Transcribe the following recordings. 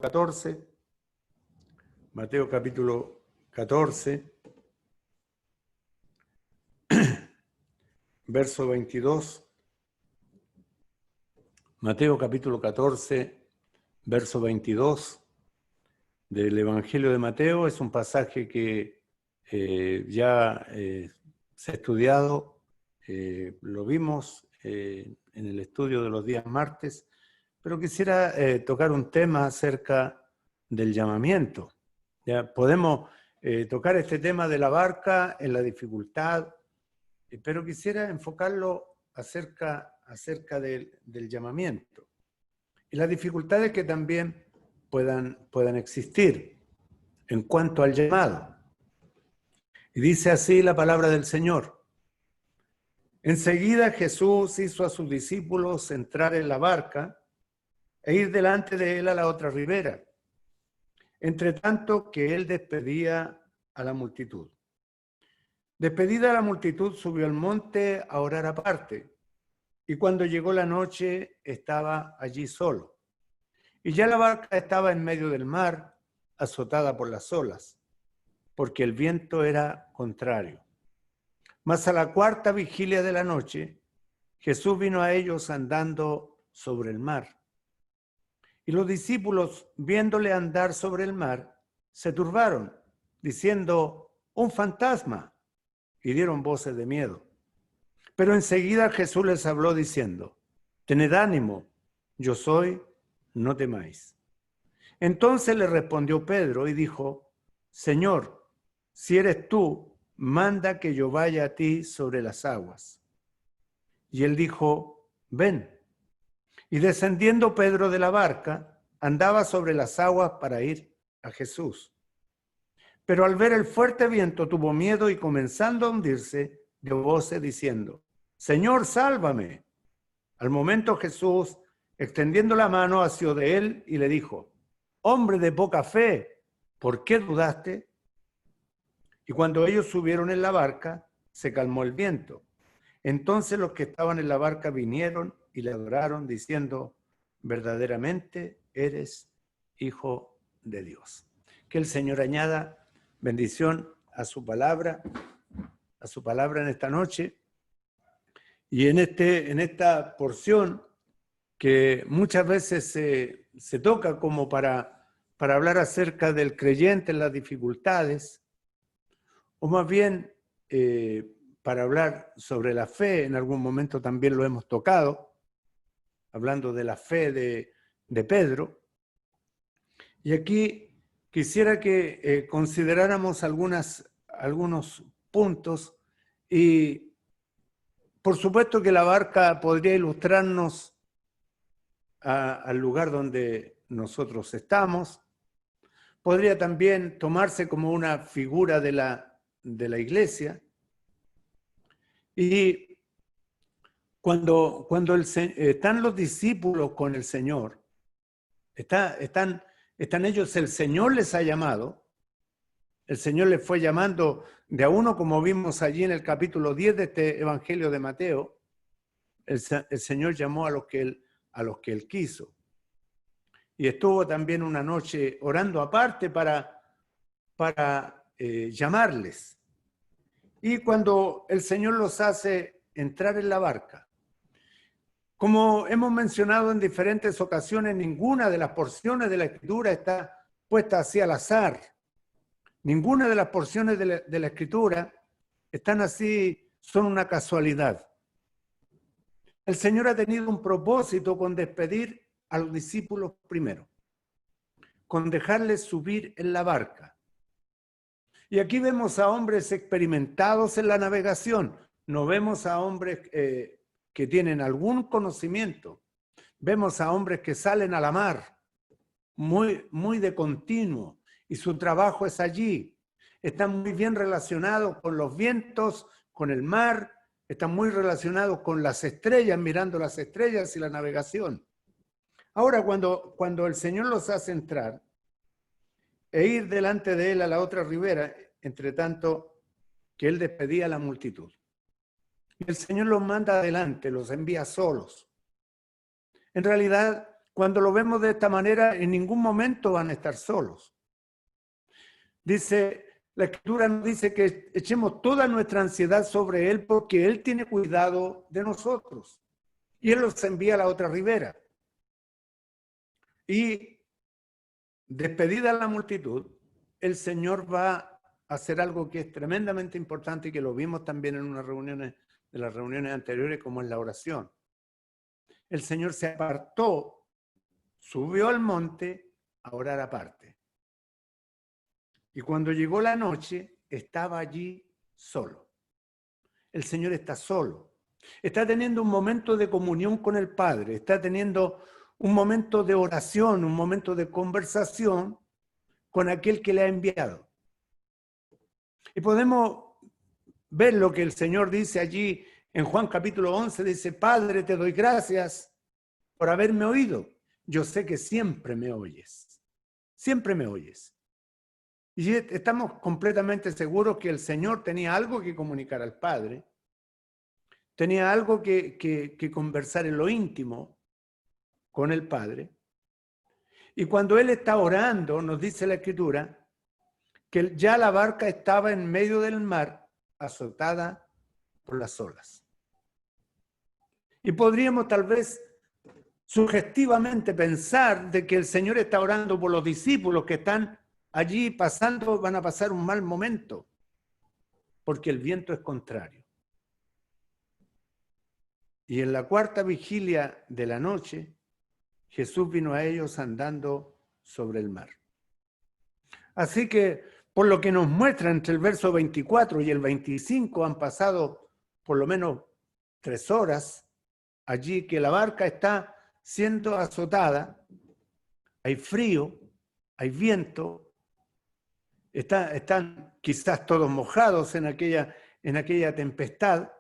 14, Mateo capítulo 14, verso 22. Mateo capítulo 14, verso 22 del Evangelio de Mateo. Es un pasaje que ya se ha estudiado, lo vimos en el estudio de los días martes, pero quisiera tocar un tema acerca del llamamiento. ¿Ya? Podemos tocar este tema de la barca en la dificultad, pero quisiera enfocarlo acerca del llamamiento y las dificultades que también puedan existir en cuanto al llamado. Y dice así la palabra del Señor. Enseguida Jesús hizo a sus discípulos entrar en la barca e ir delante de él a la otra ribera, entre tanto que él despedía a la multitud. Despedida la multitud, subió al monte a orar aparte, y cuando llegó la noche estaba allí solo. Y ya la barca estaba en medio del mar, azotada por las olas, porque el viento era contrario. Mas a la cuarta vigilia de la noche, Jesús vino a ellos andando sobre el mar. Y los discípulos, viéndole andar sobre el mar, se turbaron, diciendo, ¡un fantasma! Y dieron voces de miedo. Pero enseguida Jesús les habló diciendo, tened ánimo, yo soy, no temáis. Entonces le respondió Pedro y dijo, Señor, si eres tú, manda que yo vaya a ti sobre las aguas. Y él dijo, ven. Y descendiendo Pedro de la barca, andaba sobre las aguas para ir a Jesús. Pero al ver el fuerte viento tuvo miedo y comenzando a hundirse, dio voces diciendo, Señor, sálvame. Al momento Jesús, extendiendo la mano, asió de él y le dijo, hombre de poca fe, ¿por qué dudaste? Y cuando ellos subieron en la barca, se calmó el viento. Entonces los que estaban en la barca vinieron y le adoraron diciendo, verdaderamente eres Hijo de Dios. Que el Señor añada bendición a su palabra en esta noche y en esta porción que muchas veces se toca como para hablar acerca del creyente en las dificultades, o más bien para hablar sobre la fe. En algún momento también lo hemos tocado, hablando de la fe de Pedro. Y aquí quisiera que consideráramos algunos puntos y por supuesto que la barca podría ilustrarnos al lugar donde nosotros estamos. Podría también tomarse como una figura de la iglesia. Y cuando están los discípulos con el Señor, están ellos, el Señor les ha llamado, el Señor les fue llamando de a uno, como vimos allí en el capítulo 10 de este Evangelio de Mateo, el Señor llamó a los que Él quiso. Y estuvo también una noche orando aparte para llamarles. Y cuando el Señor los hace entrar en la barca, como hemos mencionado en diferentes ocasiones, ninguna de las porciones de la Escritura está puesta así al azar. Ninguna de las porciones de la Escritura están así, son una casualidad. El Señor ha tenido un propósito con despedir a los discípulos primero, con dejarles subir en la barca. Y aquí vemos a hombres experimentados en la navegación, no vemos a hombres que tienen algún conocimiento, vemos a hombres que salen a la mar, muy de continuo, y su trabajo es allí. Están muy bien relacionados con los vientos, con el mar, están muy relacionados con las estrellas, mirando las estrellas y la navegación. Ahora, cuando el Señor los hace entrar e ir delante de él a la otra ribera, entre tanto que él despedía a la multitud. Y el Señor los manda adelante, los envía solos. En realidad, cuando lo vemos de esta manera, en ningún momento van a estar solos. Dice, la Escritura nos dice que echemos toda nuestra ansiedad sobre Él porque Él tiene cuidado de nosotros. Y Él los envía a la otra ribera. Y despedida la multitud, el Señor va a hacer algo que es tremendamente importante y que lo vimos también en unas reuniones de las reuniones anteriores, como es la oración. El Señor se apartó, subió al monte a orar aparte. Y cuando llegó la noche, estaba allí solo. El Señor está solo. Está teniendo un momento de comunión con el Padre. Está teniendo un momento de oración, un momento de conversación con aquel que le ha enviado. Y podemos ver lo que el Señor dice allí en Juan capítulo 11. Dice, Padre, te doy gracias por haberme oído. Yo sé que siempre me oyes. Siempre me oyes. Y estamos completamente seguros que el Señor tenía algo que comunicar al Padre. Tenía algo que conversar en lo íntimo con el Padre. Y cuando Él está orando, nos dice la Escritura, que ya la barca estaba en medio del mar, azotada por las olas. Y podríamos tal vez sugestivamente pensar de que el Señor está orando por los discípulos que están allí pasando, van a pasar un mal momento, porque el viento es contrario. Y en la cuarta vigilia de la noche, Jesús vino a ellos andando sobre el mar. Así que, por lo que nos muestra entre el verso 24 y el 25, han pasado por lo menos 3 horas allí que la barca está siendo azotada, hay frío, hay viento, están quizás todos mojados en aquella tempestad.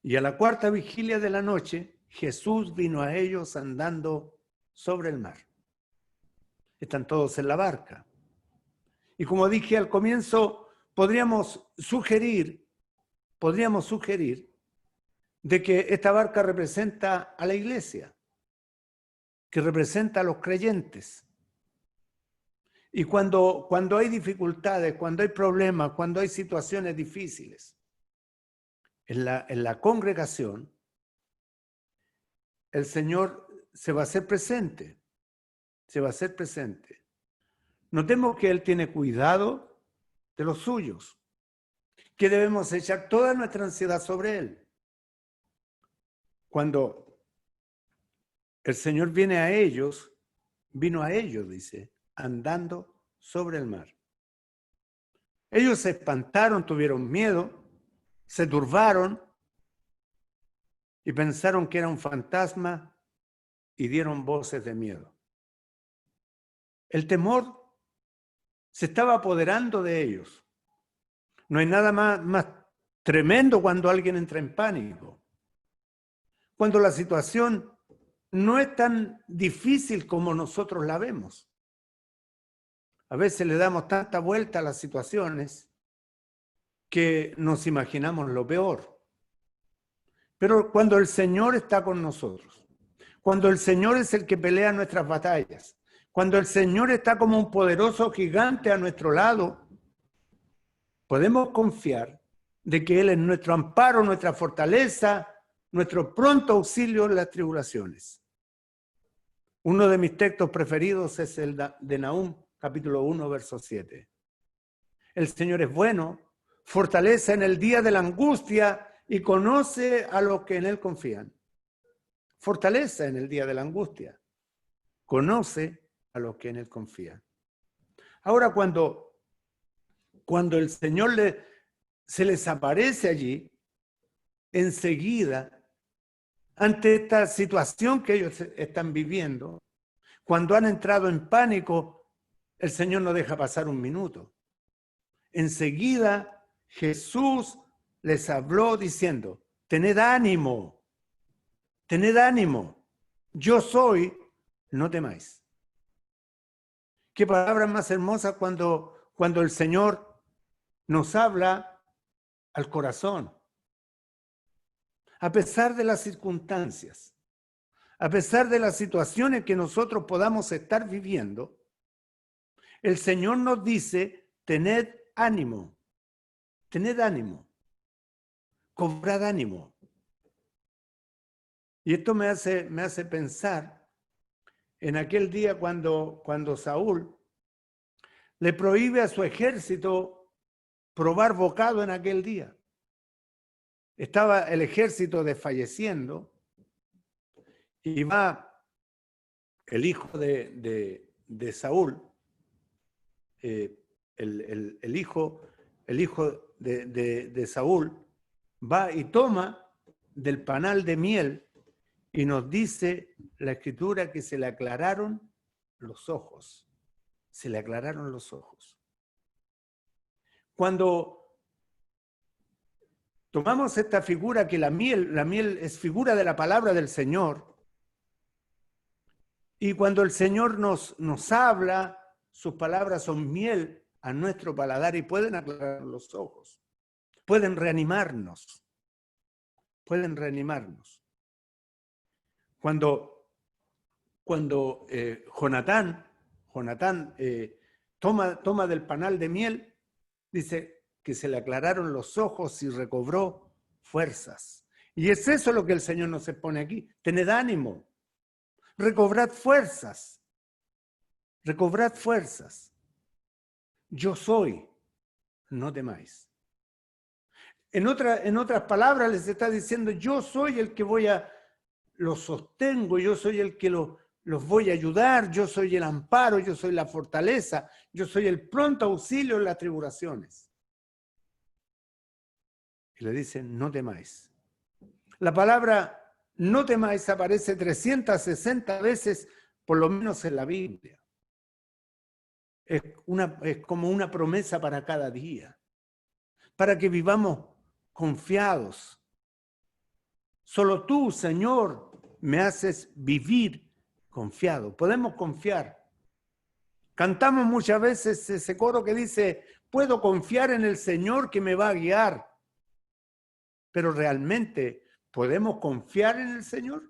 Y a la cuarta vigilia de la noche, Jesús vino a ellos andando sobre el mar. Están todos en la barca. Y como dije al comienzo, podríamos sugerir de que esta barca representa a la iglesia, que representa a los creyentes. Y cuando hay dificultades, cuando hay problemas, cuando hay situaciones difíciles, en la congregación, el Señor se va a hacer presente, Notemos que Él tiene cuidado de los suyos, que debemos echar toda nuestra ansiedad sobre Él. Cuando el Señor vino a ellos, dice, andando sobre el mar. Ellos se espantaron, tuvieron miedo, se turbaron y pensaron que era un fantasma y dieron voces de miedo. El temor se estaba apoderando de ellos. No hay nada más tremendo cuando alguien entra en pánico. Cuando la situación no es tan difícil como nosotros la vemos. A veces le damos tanta vuelta a las situaciones que nos imaginamos lo peor. Pero cuando el Señor está con nosotros, cuando el Señor es el que pelea nuestras batallas, cuando el Señor está como un poderoso gigante a nuestro lado, podemos confiar de que Él es nuestro amparo, nuestra fortaleza, nuestro pronto auxilio en las tribulaciones. Uno de mis textos preferidos es el de Nahum, capítulo 1, verso 7. El Señor es bueno, fortalece en el día de la angustia y conoce a los que en Él confían. Fortaleza en el día de la angustia. Conoce a los que en Él confían. Ahora, cuando el Señor se les aparece allí, enseguida, ante esta situación que ellos están viviendo, cuando han entrado en pánico, el Señor no deja pasar un minuto. Enseguida Jesús les habló diciendo, tened ánimo, yo soy, no temáis. Qué palabras más hermosas cuando el Señor nos habla al corazón. A pesar de las circunstancias, a pesar de las situaciones que nosotros podamos estar viviendo, el Señor nos dice, tened ánimo, cobrad ánimo. Y esto me hace pensar en aquel día cuando Saúl le prohíbe a su ejército probar bocado en aquel día. Estaba el ejército desfalleciendo y va el hijo de Saúl, el hijo de Saúl, va y toma del panal de miel y nos dice la Escritura que se le aclararon los ojos. Se le aclararon los ojos. Cuando tomamos esta figura que la miel es figura de la palabra del Señor, y cuando el Señor nos habla, sus palabras son miel a nuestro paladar y pueden aclarar los ojos, pueden reanimarnos, Cuando Jonatán toma del panal de miel, dice que se le aclararon los ojos y recobró fuerzas. Y es eso lo que el Señor nos expone aquí. Tened ánimo, recobrad fuerzas, Yo soy, no temáis. En otras palabras les está diciendo, yo soy el que los sostengo, yo soy el que los voy a ayudar, yo soy el amparo, yo soy la fortaleza, yo soy el pronto auxilio en las tribulaciones. Y le dicen, no temáis. La palabra no temáis aparece 360 veces, por lo menos en la Biblia. Es como una promesa para cada día, para que vivamos confiados. Solo tú, Señor, me haces vivir confiado. Podemos confiar. Cantamos muchas veces ese coro que dice, puedo confiar en el Señor que me va a guiar. Pero realmente, ¿podemos confiar en el Señor?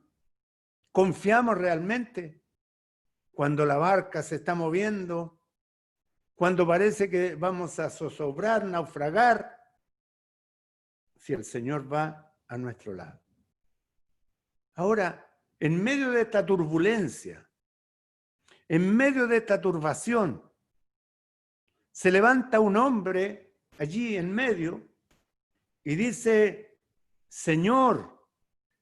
¿Confiamos realmente? Cuando la barca se está moviendo, cuando parece que vamos a zozobrar, naufragar, si el Señor va a nuestro lado. Ahora, en medio de esta turbulencia, en medio de esta turbación, se levanta un hombre allí en medio y dice, Señor,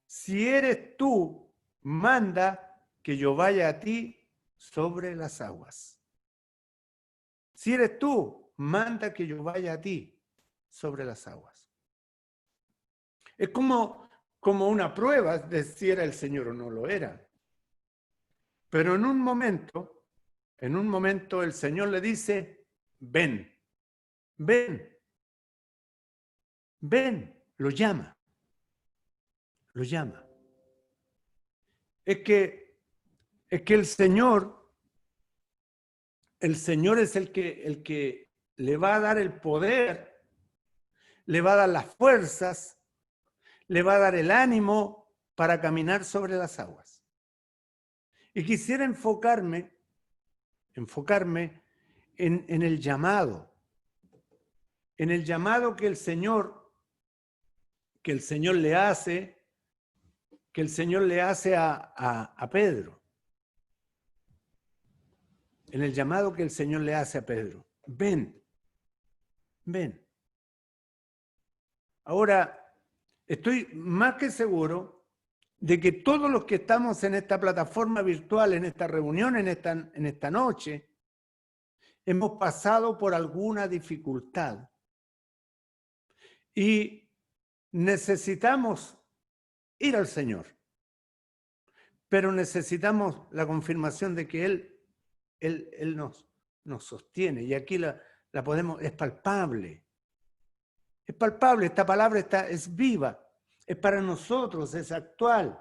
si eres tú, manda que yo vaya a ti sobre las aguas. Si eres tú, manda que yo vaya a ti sobre las aguas. Es como una prueba de si era el Señor o no lo era. Pero en un momento el Señor le dice, ven, lo llama. Es que el Señor es el que le va a dar el poder, le va a dar las fuerzas, le va a dar el ánimo para caminar sobre las aguas. Y quisiera enfocarme en el llamado que el Señor le hace, a Pedro. En el llamado que el Señor le hace a Pedro. Ven. Ahora, estoy más que seguro de que todos los que estamos en esta plataforma virtual, en esta reunión, en esta noche, hemos pasado por alguna dificultad y necesitamos ir al Señor, pero necesitamos la confirmación de que Él nos sostiene, y aquí es palpable. Es palpable, esta palabra es viva, es para nosotros, es actual.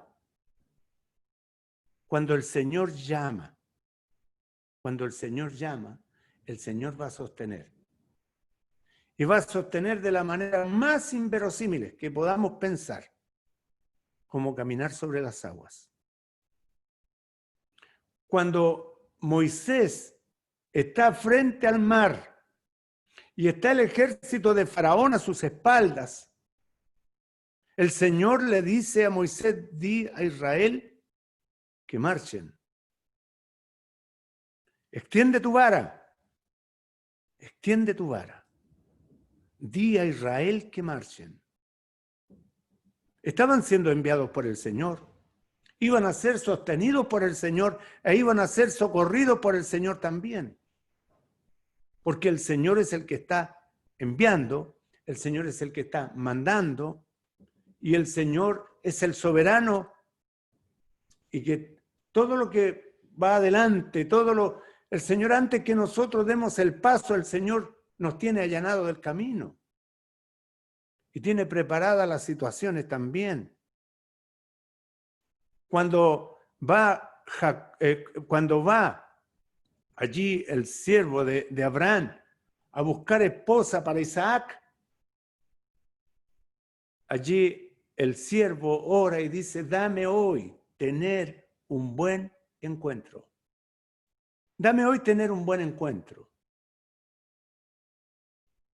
Cuando el Señor llama, el Señor va a sostener. Y va a sostener de la manera más inverosímil que podamos pensar, como caminar sobre las aguas. cuando Moisés está frente al mar y está el ejército de Faraón a sus espaldas, el Señor le dice a Moisés: di a Israel que marchen. Extiende tu vara. Extiende tu vara. Di a Israel que marchen. Estaban siendo enviados por el Señor. Iban a ser sostenidos por el Señor e iban a ser socorridos por el Señor también. Porque el Señor es el que está enviando, el Señor es el que está mandando y el Señor es el soberano, y que todo lo que va adelante, el Señor, antes que nosotros demos el paso, el Señor nos tiene allanado del camino y tiene preparadas las situaciones también. Cuando va allí el siervo de Abraham a buscar esposa para Isaac, allí el siervo ora y dice: dame hoy tener un buen encuentro. Dame hoy tener un buen encuentro.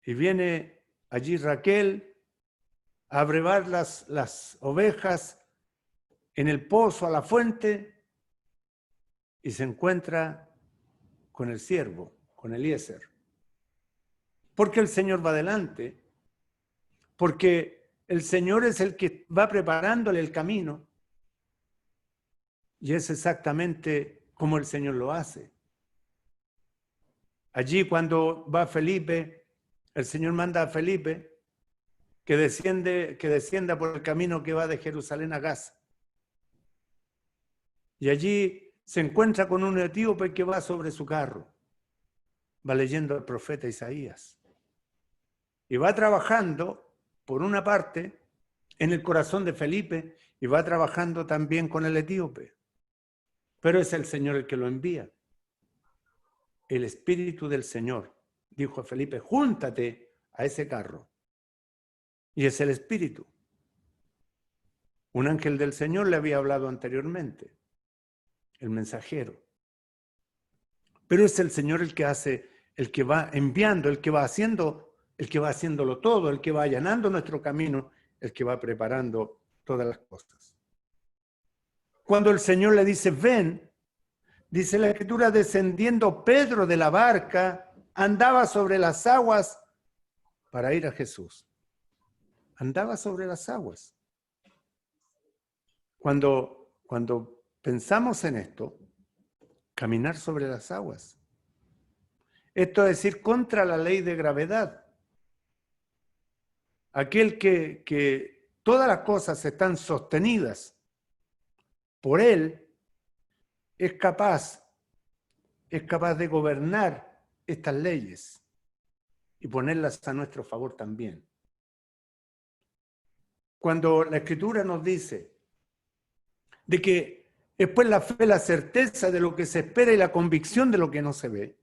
Y viene allí Raquel a brevar las ovejas en el pozo, a la fuente, y se encuentra con el siervo, con Eliezer. Porque el Señor va adelante, porque el Señor es el que va preparándole el camino, y es exactamente como el Señor lo hace. Allí cuando va Felipe, el Señor manda a Felipe que descienda por el camino que va de Jerusalén a Gaza. Y allí se encuentra con un etíope que va sobre su carro. Va leyendo al profeta Isaías. Y va trabajando, por una parte, en el corazón de Felipe, y va trabajando también con el etíope. Pero es el Señor el que lo envía. El Espíritu del Señor dijo a Felipe: júntate a ese carro. Y es el Espíritu. Un ángel del Señor le había hablado anteriormente, el mensajero. Pero es el Señor el que hace, el que va enviando, el que va haciéndolo todo, el que va allanando nuestro camino, el que va preparando todas las cosas. Cuando el Señor le dice: ven, dice la Escritura: descendiendo Pedro de la barca, andaba sobre las aguas para ir a Jesús. Andaba sobre las aguas. Cuando pensamos en esto, caminar sobre las aguas, esto es decir, contra la ley de gravedad. Aquel que todas las cosas están sostenidas por él, es capaz de gobernar estas leyes y ponerlas a nuestro favor también. Cuando la Escritura nos dice de que es pues la fe, la certeza de lo que se espera y la convicción de lo que no se ve.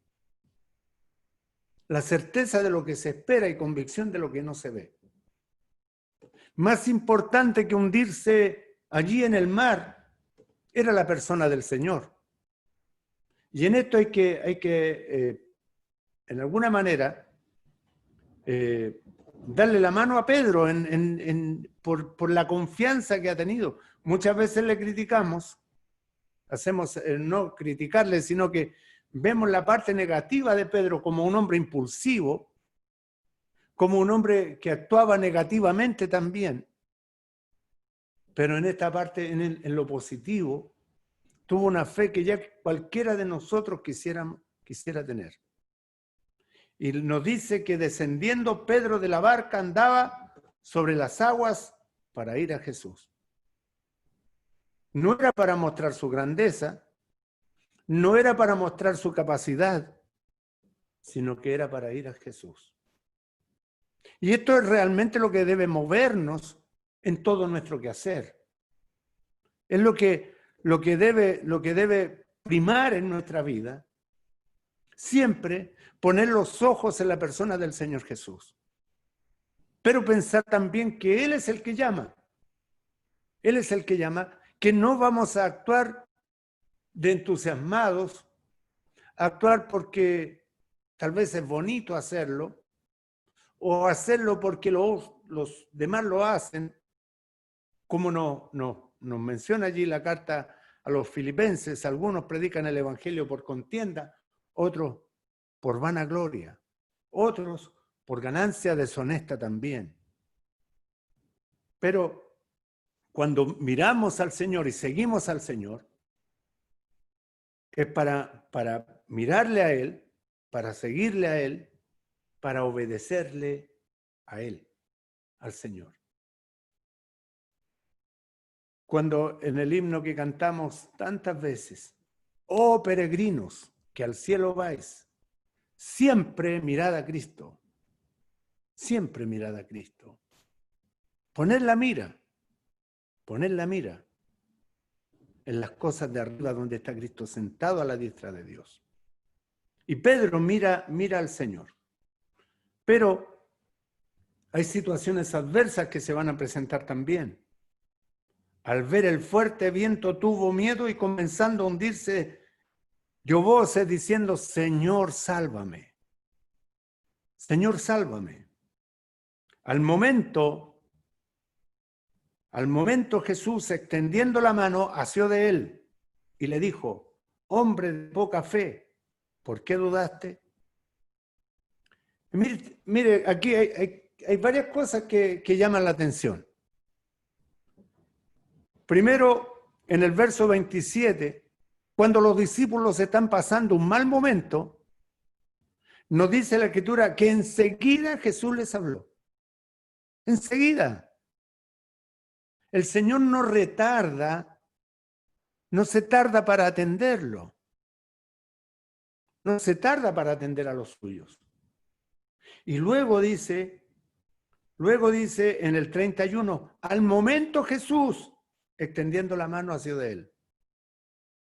La certeza de lo que se espera y convicción de lo que no se ve. Más importante que hundirse allí en el mar era la persona del Señor. Y en esto hay que en alguna manera, darle la mano a Pedro por la confianza que ha tenido. Muchas veces le criticamos, hacemos no criticarle, sino que vemos la parte negativa de Pedro como un hombre impulsivo, como un hombre que actuaba negativamente también. Pero en esta parte, en lo positivo, tuvo una fe que ya cualquiera de nosotros quisiera tener. Y nos dice que descendiendo Pedro de la barca andaba sobre las aguas para ir a Jesús. No era para mostrar su grandeza, no era para mostrar su capacidad, sino que era para ir a Jesús. Y esto es realmente lo que debe movernos en todo nuestro quehacer. Es lo que debe primar en nuestra vida. Siempre poner los ojos en la persona del Señor Jesús. Pero pensar también que Él es el que llama. Él es el que llama, que no vamos a actuar de entusiasmados, actuar porque tal vez es bonito hacerlo, o hacerlo porque los demás lo hacen, como nos menciona allí la carta a los filipenses. Algunos predican el evangelio por contienda, otros por vanagloria, otros por ganancia deshonesta también. Pero cuando miramos al Señor y seguimos al Señor, es para mirarle a Él, para seguirle a Él, para obedecerle a Él, al Señor. Cuando en el himno que cantamos tantas veces, oh peregrinos que al cielo vais, siempre mirad a Cristo, siempre mirad a Cristo. Poned la mira en las cosas de arriba donde está Cristo sentado a la diestra de Dios. Y Pedro mira al Señor. Pero hay situaciones adversas que se van a presentar también. Al ver el fuerte viento tuvo miedo y comenzando a hundirse, dio voces diciendo, Señor, sálvame. Señor, sálvame. Al momento Jesús, extendiendo la mano, asió de él y le dijo, hombre de poca fe, ¿por qué dudaste? Mire, aquí hay varias cosas que llaman la atención. Primero, en el verso 27, cuando los discípulos están pasando un mal momento, nos dice la Escritura que enseguida Jesús les habló. Enseguida. El Señor no retarda, no se tarda para atenderlo. No se tarda para atender a los suyos. Y luego dice en el 31, al momento Jesús, extendiendo la mano hacia de él.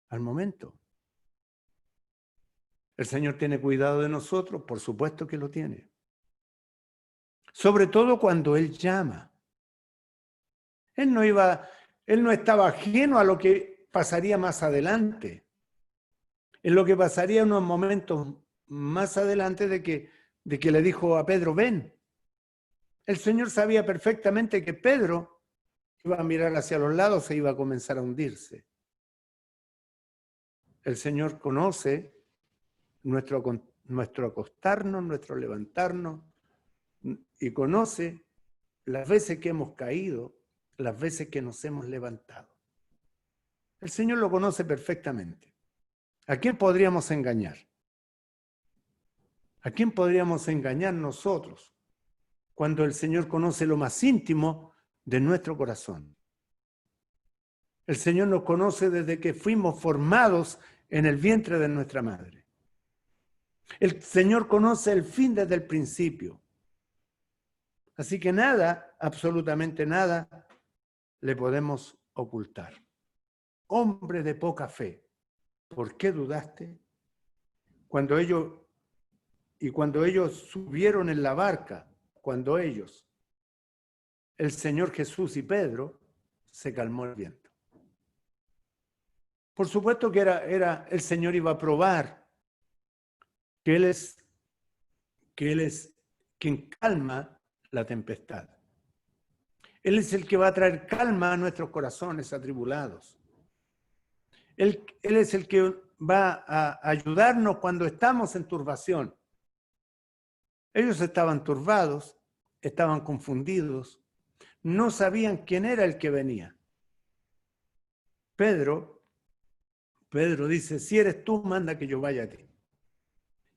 Al momento. ¿El Señor tiene cuidado de nosotros? Por supuesto que lo tiene. Sobre todo cuando Él llama. Él no estaba ajeno a lo que pasaría más adelante. En lo que pasaría unos momentos más adelante de que le dijo a Pedro, ven. El Señor sabía perfectamente que Pedro iba a mirar hacia los lados e iba a comenzar a hundirse. El Señor conoce nuestro acostarnos, nuestro levantarnos, y conoce las veces que hemos caído, las veces que nos hemos levantado. El Señor lo conoce perfectamente. ¿A quién podríamos engañar? ¿A quién podríamos engañar nosotros cuando el Señor conoce lo más íntimo de nuestro corazón? El Señor nos conoce desde que fuimos formados en el vientre de nuestra madre. El Señor conoce el fin desde el principio. Así que nada, absolutamente nada, le podemos ocultar. Hombre de poca fe, ¿por qué dudaste? Cuando ellos subieron en la barca, el Señor Jesús y Pedro, se calmó el viento. Por supuesto que el Señor iba a probar que Él es quien calma la tempestad. Él es el que va a traer calma a nuestros corazones atribulados. Él es el que va a ayudarnos cuando estamos en turbación. Ellos estaban turbados, estaban confundidos, no sabían quién era el que venía. Pedro dice, si eres tú, manda que yo vaya a ti.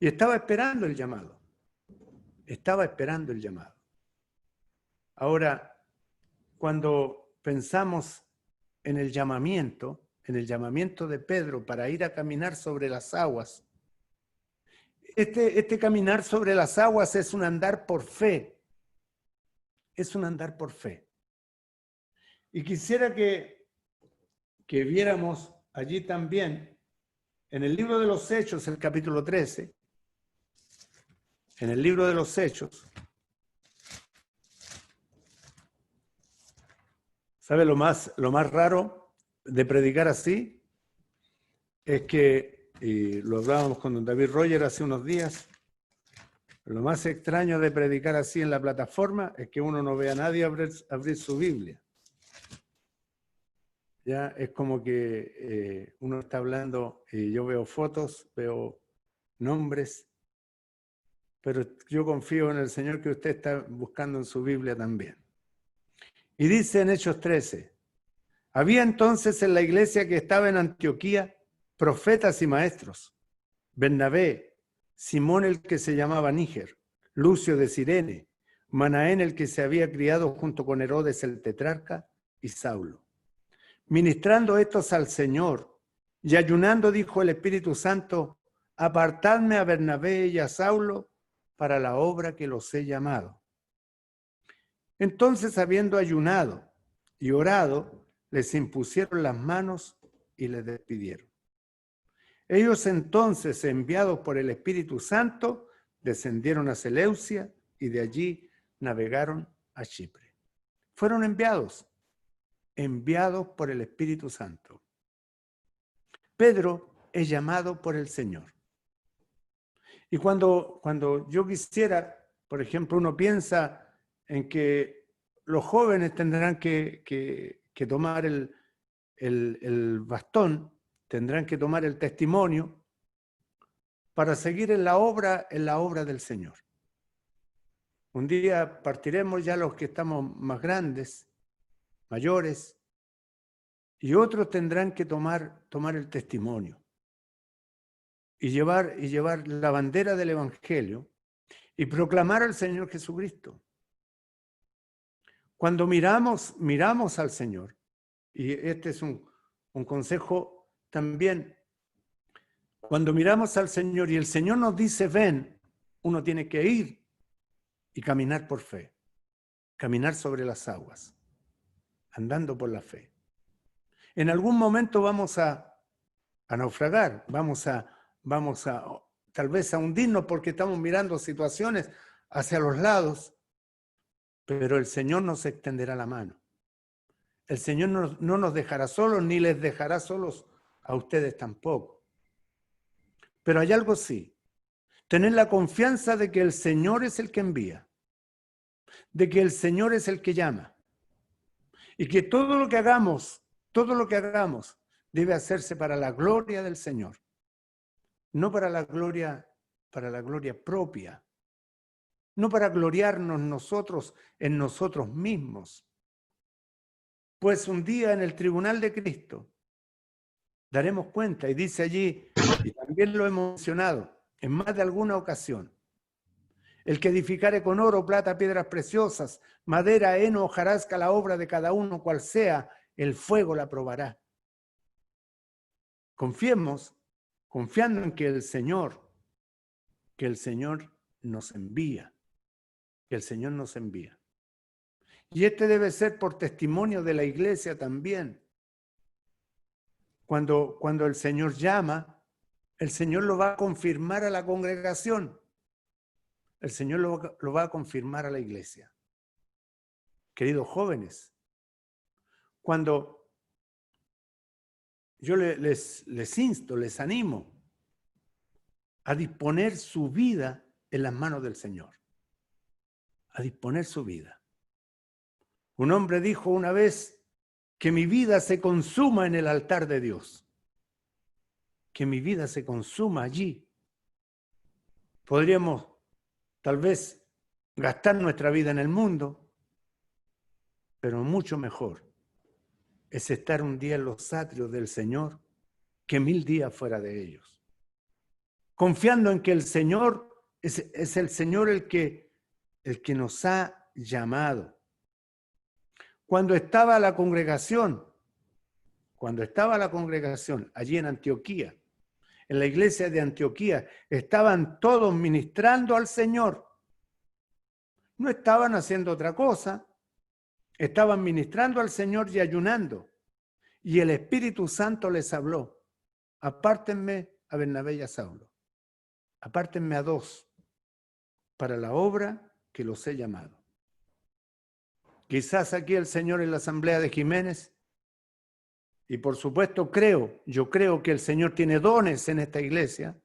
Y estaba esperando el llamado. Ahora, cuando pensamos en el llamamiento de Pedro para ir a caminar sobre las aguas, este caminar sobre las aguas es un andar por fe. Es un andar por fe. Y quisiera que viéramos allí también, en el libro de los Hechos, el capítulo 13, en el libro de los Hechos, ¿sabe lo más raro de predicar así? es que, y lo hablábamos con don David Roger hace unos días, lo más extraño de predicar así en la plataforma es que uno no ve a nadie abrir su Biblia. Ya es como que uno está hablando y yo veo fotos, veo nombres, pero yo confío en el Señor que usted está buscando en su Biblia también. Y dice en Hechos 13, había entonces en la iglesia que estaba en Antioquía profetas y maestros, Bernabé, Simón el que se llamaba Níger, Lucio de Cirene, Manaén el que se había criado junto con Herodes el tetrarca y Saulo. Ministrando estos al Señor y ayunando, dijo el Espíritu Santo, apartadme a Bernabé y a Saulo para la obra que los he llamado. Entonces, habiendo ayunado y orado, les impusieron las manos y les despidieron. Ellos entonces, enviados por el Espíritu Santo, descendieron a Seleucia y de allí navegaron a Chipre. Fueron enviados por el Espíritu Santo. Pedro es llamado por el Señor. Y cuando yo quisiera, por ejemplo, uno piensa en que los jóvenes tendrán que tomar el bastón, tendrán que tomar el testimonio para seguir en la obra del Señor. Un día partiremos ya los que estamos más grandes, mayores, y otros tendrán que tomar el testimonio y llevar la bandera del Evangelio y proclamar al Señor Jesucristo. Cuando miramos al Señor, y este es un consejo también, cuando miramos al Señor y el Señor nos dice ven, uno tiene que ir y caminar por fe, caminar sobre las aguas, andando por la fe. En algún momento vamos a naufragar, vamos a tal vez a hundirnos porque estamos mirando situaciones hacia los lados, pero el Señor nos extenderá la mano. El Señor no nos dejará solos, ni les dejará solos a ustedes tampoco. Pero hay algo sí, tener la confianza de que el Señor es el que envía, de que el Señor es el que llama, y que todo lo que hagamos debe hacerse para la gloria del Señor, no para la gloria propia, no para gloriarnos nosotros en nosotros mismos. Pues un día en el tribunal de Cristo daremos cuenta, y dice allí, y también lo hemos mencionado en más de alguna ocasión, el que edificare con oro, plata, piedras preciosas, madera, heno, hojarasca, la obra de cada uno, cual sea, el fuego la probará. Confiemos, confiando en que el Señor nos envía, que el Señor nos envía. Y este debe ser por testimonio de la iglesia también. Cuando el Señor llama, el Señor lo va a confirmar a la congregación. El Señor lo va a confirmar a la iglesia. Queridos jóvenes, cuando yo les insto, les animo a disponer su vida en las manos del Señor. A disponer su vida. Un hombre dijo una vez que mi vida se consuma en el altar de Dios. Que mi vida se consuma allí. Podríamos tal vez gastar nuestra vida en el mundo, pero mucho mejor es estar un día en los atrios del Señor que 1000 días fuera de ellos. Confiando en que el Señor es el Señor el que nos ha llamado. Cuando estaba la congregación allí en Antioquía, en la iglesia de Antioquía, estaban todos ministrando al Señor. No estaban haciendo otra cosa, estaban ministrando al Señor y ayunando. Y el Espíritu Santo les habló: apártenme a Bernabé y a Saulo, apártenme a 2 para la obra que los he llamado. Quizás aquí el Señor en la asamblea de Jiménez Y por supuesto yo creo que el Señor tiene dones en esta iglesia,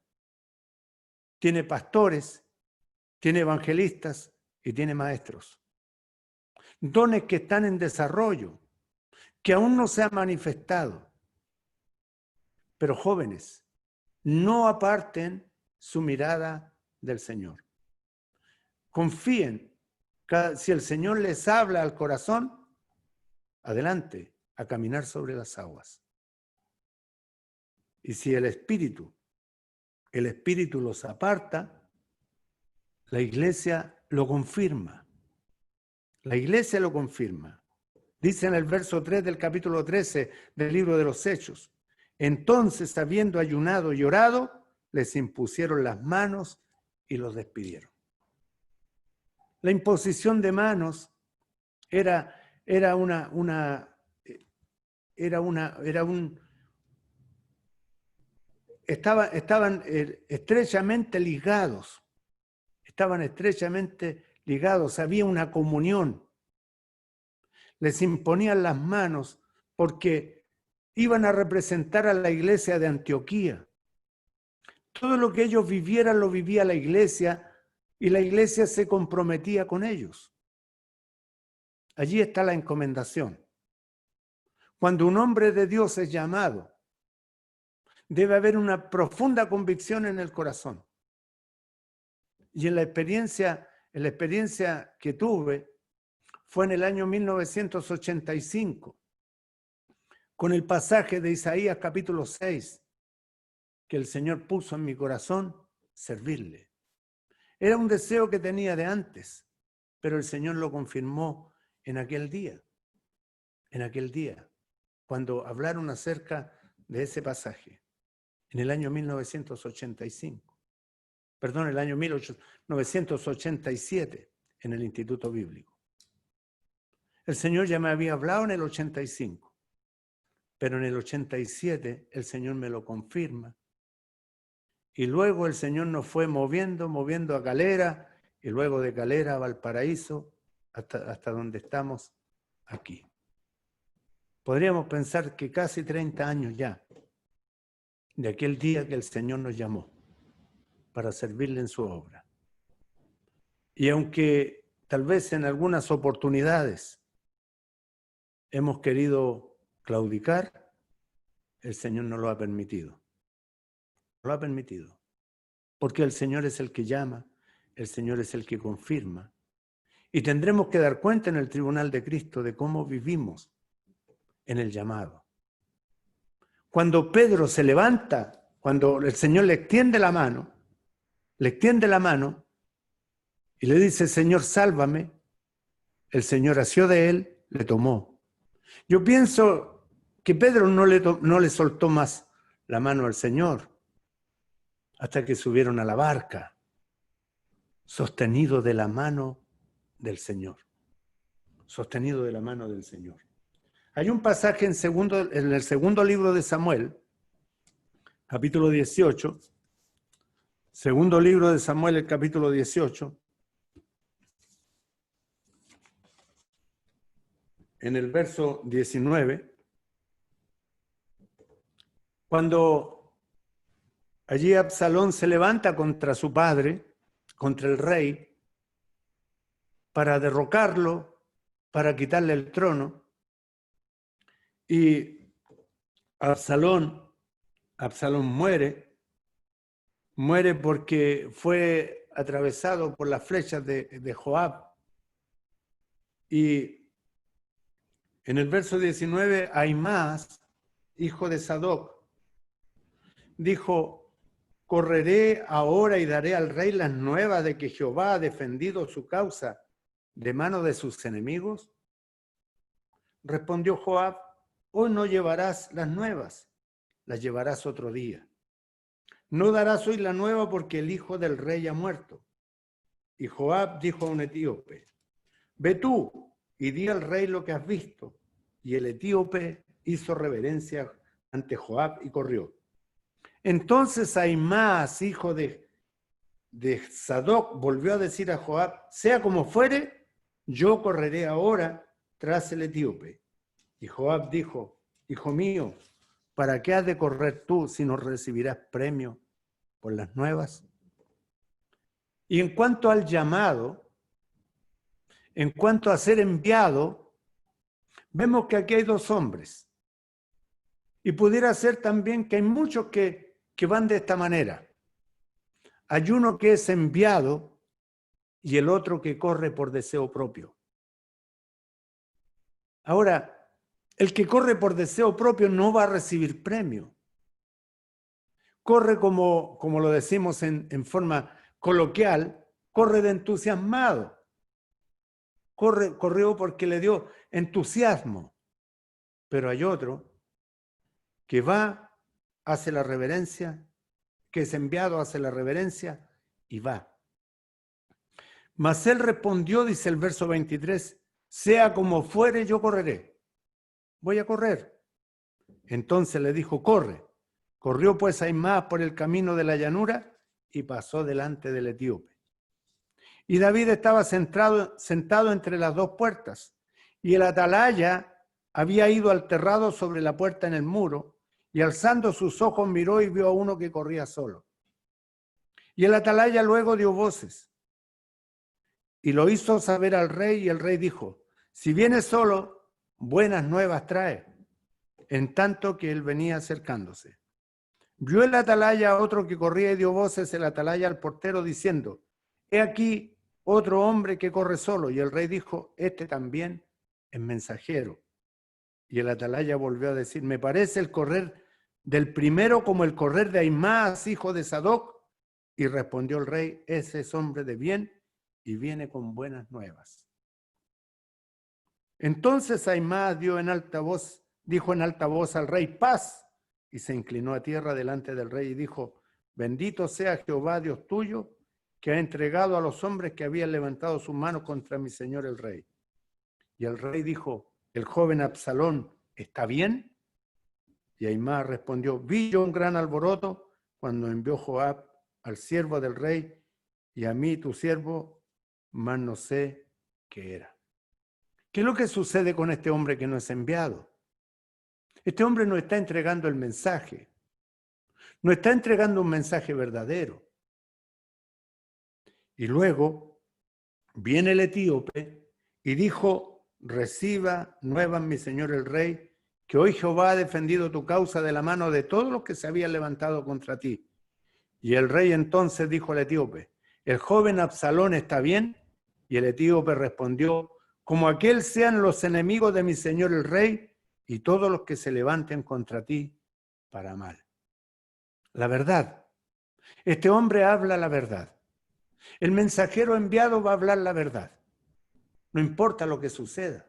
tiene pastores, tiene evangelistas y tiene maestros. Dones que están en desarrollo, que aún no se han manifestado. Pero jóvenes, no aparten su mirada del Señor. Confíen. Si el Señor les habla al corazón, adelante, a caminar sobre las aguas. Y si el Espíritu los aparta, la iglesia lo confirma. La iglesia lo confirma. Dice en el verso 3 del capítulo 13 del libro de los Hechos: entonces, habiendo ayunado y orado, les impusieron las manos y los despidieron. La imposición de manos estaban estrechamente ligados. Estaban estrechamente ligados, había una comunión. Les imponían las manos porque iban a representar a la iglesia de Antioquía. Todo lo que ellos vivieran lo vivía la iglesia y la iglesia se comprometía con ellos. Allí está la encomendación. Cuando un hombre de Dios es llamado, debe haber una profunda convicción en el corazón. Y en la experiencia que tuve fue en el año 1985, con el pasaje de Isaías capítulo 6, que el Señor puso en mi corazón servirle. Era un deseo que tenía de antes, pero el Señor lo confirmó en aquel día, cuando hablaron acerca de ese pasaje, en el año 1985. Perdón, el año 1987, en el Instituto Bíblico. El Señor ya me había hablado en el 85, pero en el 87 el Señor me lo confirma. Y luego el Señor nos fue moviendo a Calera, y luego de Calera a Valparaíso, hasta donde estamos aquí. Podríamos pensar que casi 30 años ya, de aquel día que el Señor nos llamó para servirle en su obra. Y aunque tal vez en algunas oportunidades hemos querido claudicar, el Señor no lo ha permitido. No lo ha permitido. Porque el Señor es el que llama, el Señor es el que confirma. Y tendremos que dar cuenta en el tribunal de Cristo de cómo vivimos en el llamado. Cuando Pedro se levanta, cuando el Señor le extiende la mano y le dice: Señor, sálvame, el Señor asió de él, le tomó. Yo pienso que Pedro no le soltó más la mano al Señor hasta que subieron a la barca, sostenido de la mano del Señor. Sostenido de la mano del Señor. Hay un pasaje en el segundo libro de Samuel, capítulo 18, segundo libro de Samuel, el capítulo 18, en el verso 19, cuando allí Absalón se levanta contra su padre, contra el rey, para derrocarlo, para quitarle el trono, y Absalón muere porque fue atravesado por las flechas de Joab. Y en el verso 19, Ahimaas, hijo de Sadoc, dijo: correré ahora y daré al rey las nuevas de que Jehová ha defendido su causa de mano de sus enemigos. Respondió Joab: hoy no llevarás las nuevas, las llevarás otro día. No darás hoy la nueva porque el hijo del rey ha muerto. Y Joab dijo a un etíope: ve tú y di al rey lo que has visto. Y el etíope hizo reverencia ante Joab y corrió. Entonces Ahimaas, hijo de Sadoc, volvió a decir a Joab: sea como fuere, yo correré ahora tras el etíope. Y Joab dijo: hijo mío, ¿para qué has de correr tú si no recibirás premio por las nuevas? Y en cuanto al llamado, en cuanto a ser enviado, vemos que aquí hay dos hombres. Y pudiera ser también que hay muchos que van de esta manera. Hay uno que es enviado y el otro que corre por deseo propio. Ahora, el que corre por deseo propio no va a recibir premio. Corre como lo decimos en forma coloquial, corre de entusiasmado. Corrió porque le dio entusiasmo. Pero hay otro que va, hace la reverencia, que es enviado, hace la reverencia y va. Mas él respondió, dice el verso 23, sea como fuere, yo correré. Voy a correr. Entonces le dijo, corre. Corrió pues Ahimaas por el camino de la llanura y pasó delante del etíope. Y David estaba sentado entre las dos puertas, y el atalaya había ido al terrado sobre la puerta en el muro, y alzando sus ojos miró y vio a uno que corría solo. Y el atalaya luego dio voces, y lo hizo saber al rey, y el rey dijo, si viene solo, buenas nuevas trae. En tanto que él venía acercándose. Vio el atalaya a otro que corría y dio voces el atalaya al portero diciendo, he aquí otro hombre que corre solo. Y el rey dijo, este también es mensajero. Y el atalaya volvió a decir, me parece el correr del primero como el correr de Ahimaas, hijo de Sadoc. Y respondió el rey, ese es hombre de bien y viene con buenas nuevas. Entonces Ahimaas dijo en alta voz al rey, paz. Y se inclinó a tierra delante del rey y dijo, bendito sea Jehová Dios tuyo, que ha entregado a los hombres que habían levantado sus manos contra mi señor el rey. Y el rey dijo, el joven Absalón, ¿está bien? Y Ahimaas respondió, vi yo un gran alboroto cuando envió Joab al siervo del rey y a mí tu siervo, mas no sé qué era. ¿Qué es lo que sucede con este hombre que no es enviado? Este hombre no está entregando el mensaje, no está entregando un mensaje verdadero. Y luego viene el etíope y dijo, reciba nuevas mi señor el rey, que hoy Jehová ha defendido tu causa de la mano de todos los que se habían levantado contra ti. Y el rey entonces dijo al etíope, ¿el joven Absalón está bien? Y el etíope respondió, como aquel sean los enemigos de mi señor el rey y todos los que se levanten contra ti para mal. La verdad. Este hombre habla la verdad. El mensajero enviado va a hablar la verdad. No importa lo que suceda.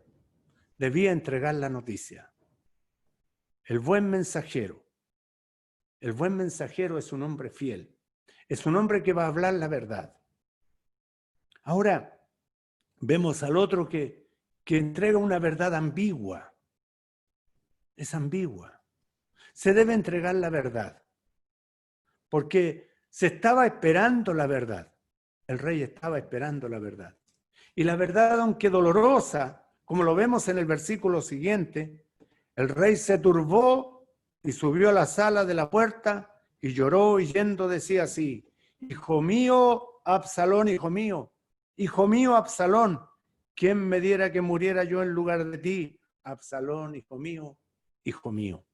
Debía entregar la noticia. El buen mensajero es un hombre fiel. Es un hombre que va a hablar la verdad. Ahora vemos al otro que entrega una verdad ambigua. Es ambigua. Se debe entregar la verdad. Porque se estaba esperando la verdad. El rey estaba esperando la verdad. Y la verdad, aunque dolorosa, como lo vemos en el versículo siguiente, el rey se turbó y subió a la sala de la puerta y lloró y yendo decía así, hijo mío, Absalón, hijo mío, Absalón, ¿quién me diera que muriera yo en lugar de ti? Absalón, hijo mío, hijo mío.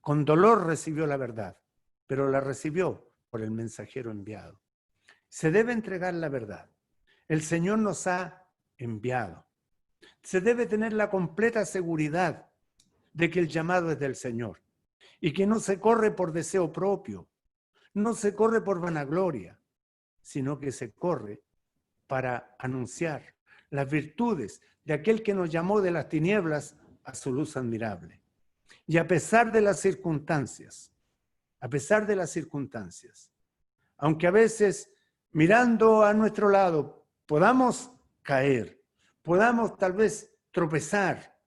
Con dolor recibió la verdad, pero la recibió por el mensajero enviado. Se debe entregar la verdad. El Señor nos ha enviado. Se debe tener la completa seguridad de que el llamado es del Señor y que no se corre por deseo propio, no se corre por vanagloria, sino que se corre para anunciar las virtudes de aquel que nos llamó de las tinieblas a su luz admirable. Y a pesar de las circunstancias, aunque a veces mirando a nuestro lado podamos caer, podamos tal vez tropezar,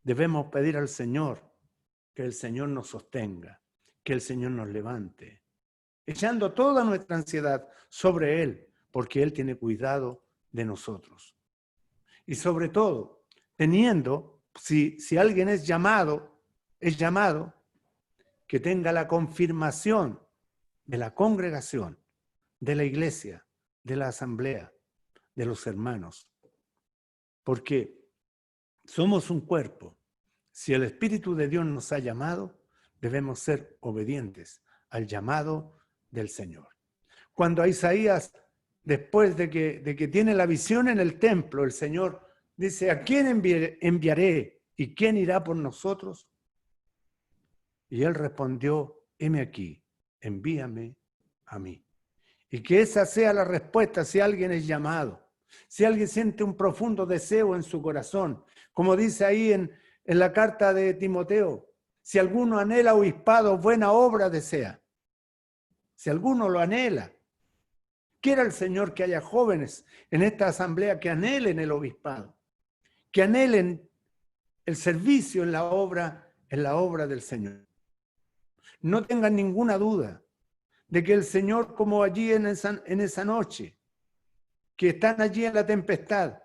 debemos pedir al Señor que el Señor nos sostenga, que el Señor nos levante, echando toda nuestra ansiedad sobre Él, porque Él tiene cuidado de nosotros. Y sobre todo, teniendo si alguien es llamado, que tenga la confirmación de la congregación, de la iglesia, de la asamblea, de los hermanos. Porque somos un cuerpo. Si el Espíritu de Dios nos ha llamado, debemos ser obedientes al llamado del Señor. Cuando a Isaías, después de que tiene la visión en el templo, el Señor dice, ¿a quién enviaré y quién irá por nosotros? Y él respondió, heme aquí, envíame a mí. Y que esa sea la respuesta si alguien es llamado, si alguien siente un profundo deseo en su corazón, como dice ahí en la carta de Timoteo, si alguno anhela obispado, buena obra desea. Si alguno lo anhela, quiera el Señor que haya jóvenes en esta asamblea que anhelen el obispado, que anhelen el servicio en la obra del Señor. No tengan ninguna duda de que el Señor, como allí en esa noche, que están allí en la tempestad,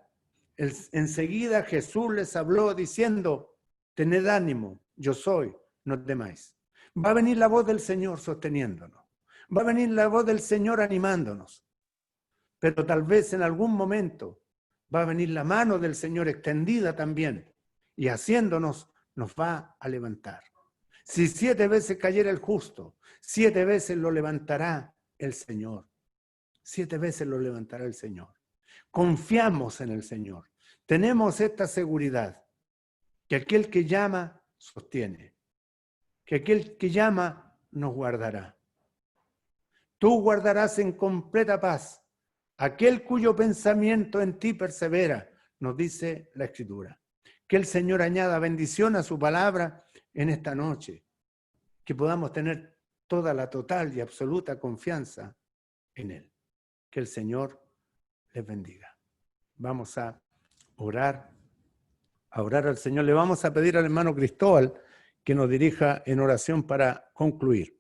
enseguida Jesús les habló diciendo, tened ánimo, yo soy, no temáis. Va a venir la voz del Señor sosteniéndonos. Va a venir la voz del Señor animándonos. Pero tal vez en algún momento va a venir la mano del Señor extendida también y haciéndonos nos va a levantar. Si 7 veces cayera el justo, 7 veces lo levantará el Señor. 7 veces lo levantará el Señor. Confiamos en el Señor. Tenemos esta seguridad, que aquel que llama, sostiene. Que aquel que llama, nos guardará. Tú guardarás en completa paz aquel cuyo pensamiento en ti persevera, nos dice la Escritura. Que el Señor añada bendición a su palabra en esta noche. Que podamos tener toda la total y absoluta confianza en Él. Que el Señor les bendiga. Vamos a orar al Señor. Le vamos a pedir al hermano Cristóbal que nos dirija en oración para concluir.